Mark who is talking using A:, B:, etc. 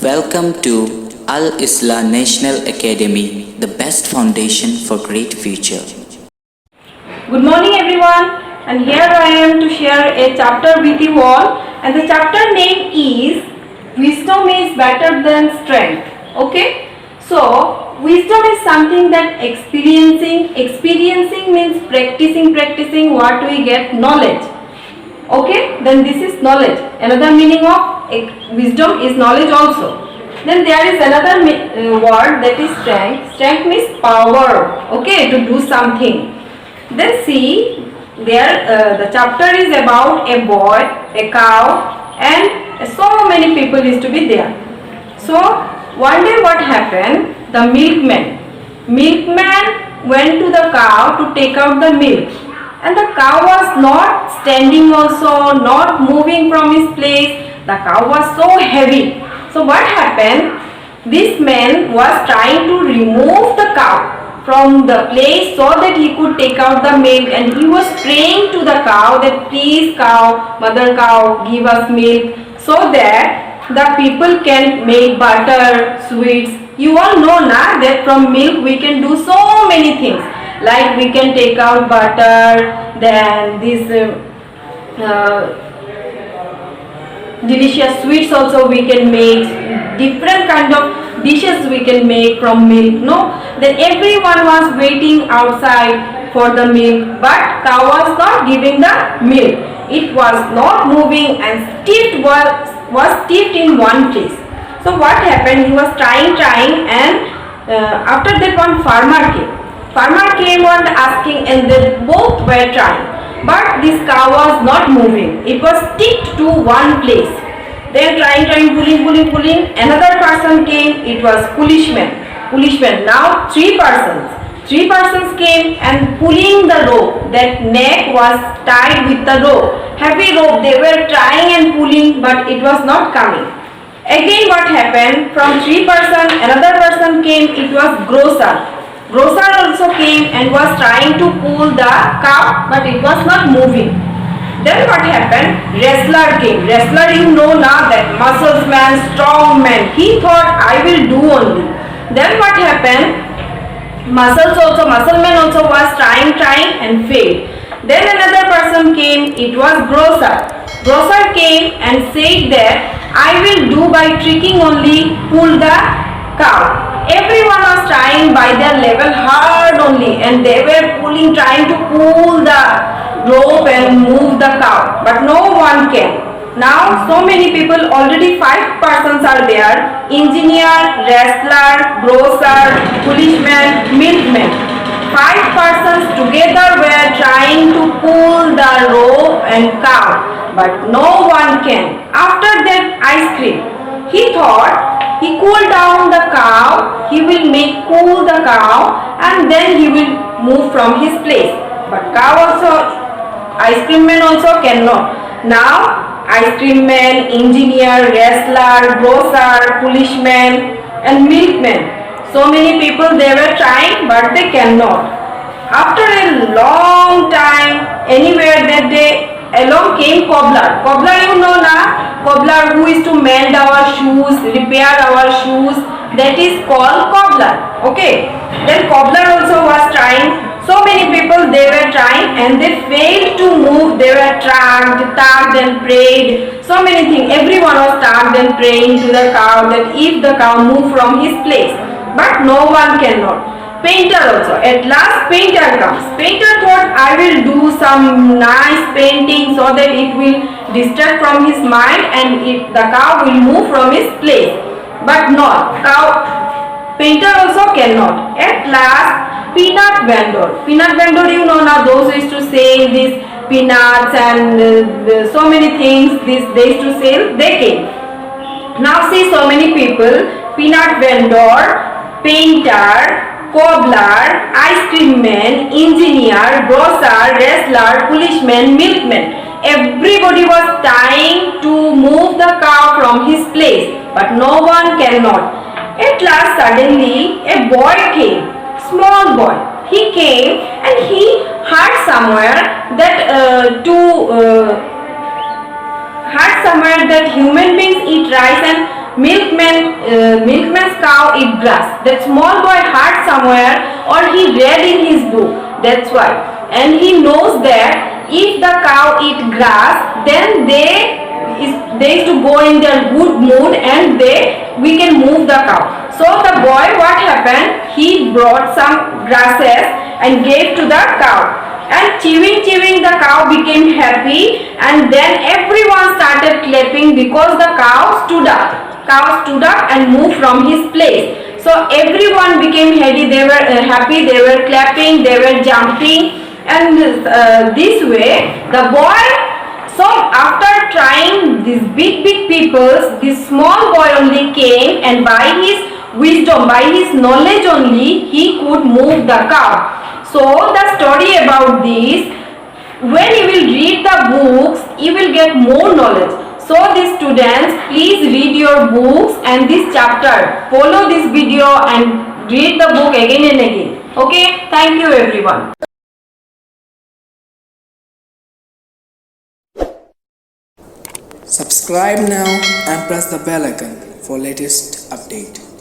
A: Welcome to Al Islah National Academy, the best foundation for great future.
B: Good morning everyone, and here I am to share a chapter with you all, and the chapter name is Wisdom is Better Than Strength. Okay, so wisdom is something that experiencing means practicing what we get knowledge. Okay, then this is knowledge. Another meaning of wisdom is knowledge also. Then there is another word, that is strength. Strength means power, okay, to do something. Then see, there the chapter is about a boy, a cow, and so many people is to be there. So one day what happened? The milkman went to the cow to take out the milk, and the cow was not standing also, not moving from his place. The cow was so heavy. So what happened? This man was trying to remove the cow from the place so that he could take out the milk, and he was praying to the cow that please cow, mother cow, give us milk so that the people can make butter, sweets. You all know na that from milk we can do so many things, like we can take out butter, then this delicious sweets also we can make, different kind of dishes we can make from milk. No, then everyone was waiting outside for the milk, but cow was not giving the milk. It was not moving and was stiffed in one place. So what happened? He was trying, and after that one farmer came and asking, and they both were trying, but this cow was not moving. It was sticked to one place. Then trying, pulling. Another person came. It was policeman. Now three persons came and pulling the rope. That neck was tied with the rope, heavy rope. They were trying and pulling, but it was not coming. Again what happened? From three person, another person came. It was grocer also came and was trying to pull the cow, but it was not moving. Then what happened? Wrestler came. Wrestler, you know now, that muscles man, strong man. He thought I will do only. Then what happened? Muscle man also was trying and failed. Then another person came. It was grocer came and said that I will do by tricking only, pull the cow. Everyone was trying by their level hard only, and they were trying to pull the rope and move the cow, but no one can. Now so many people, already 5 persons are there: engineer, wrestler, grocer, policeman, milkman. 5 persons together were trying to pull the rope and cow, but no one can. After that ice cream, he thought he cooled down the cow, he will make cool the cow, and then he will move from his place. But cow also, ice cream man also cannot. Now ice cream man, engineer, wrestler, grocer, policeman, and milkman. So many people, they were trying, but they cannot. After a long time, anywhere that day, along came cobbler. Cobbler, you know na? Cobbler who is to mend our shoes, repair our shoes. That is called cobbler. Okay. Then cobbler also was trying. So many people, they were trying and they failed to move. They were tugged and prayed. So many things. Everyone was tugged and praying to the cow that if the cow move from his place. But no one cannot. Painter also. At last painter comes. Painter thought I will do some nice painting so that it will distract from his mind and the cow will move from his place. But not. Painter also cannot. At last, peanut vendor, you know now, those who used to sell these peanuts and so many things they used to sell, they came. Now see so many people: peanut vendor, painter, cobbler, ice cream man, engineer, grocer, wrestler, policeman, milkman. Everybody was trying to move the cow from his place, but no one cannot. At last suddenly a boy came, small boy. He came and he heard somewhere that human beings eat rice and milkman's cow eat grass. That small boy heard somewhere or he read in his book. That's why. And he knows that if the cow eat grass, then they used to go in their good mood and we can move the cow. So the boy, what happened? He brought some grasses and gave to the cow. And chewing the cow became happy, and then everyone started clapping because the cow stood up. Cow stood up and moved from his place. So everyone became happy. They were happy. They were clapping. They were jumping, and this way the boy. So after trying these big peoples, this small boy only came, and by his wisdom, by his knowledge only, he could move the cow. So the story about this, when you will read the books, you will get more knowledge. So the students, please read your books and this chapter. Follow this video and read the book again and again. Okay, thank you everyone.
C: Subscribe now and press the bell icon for latest update.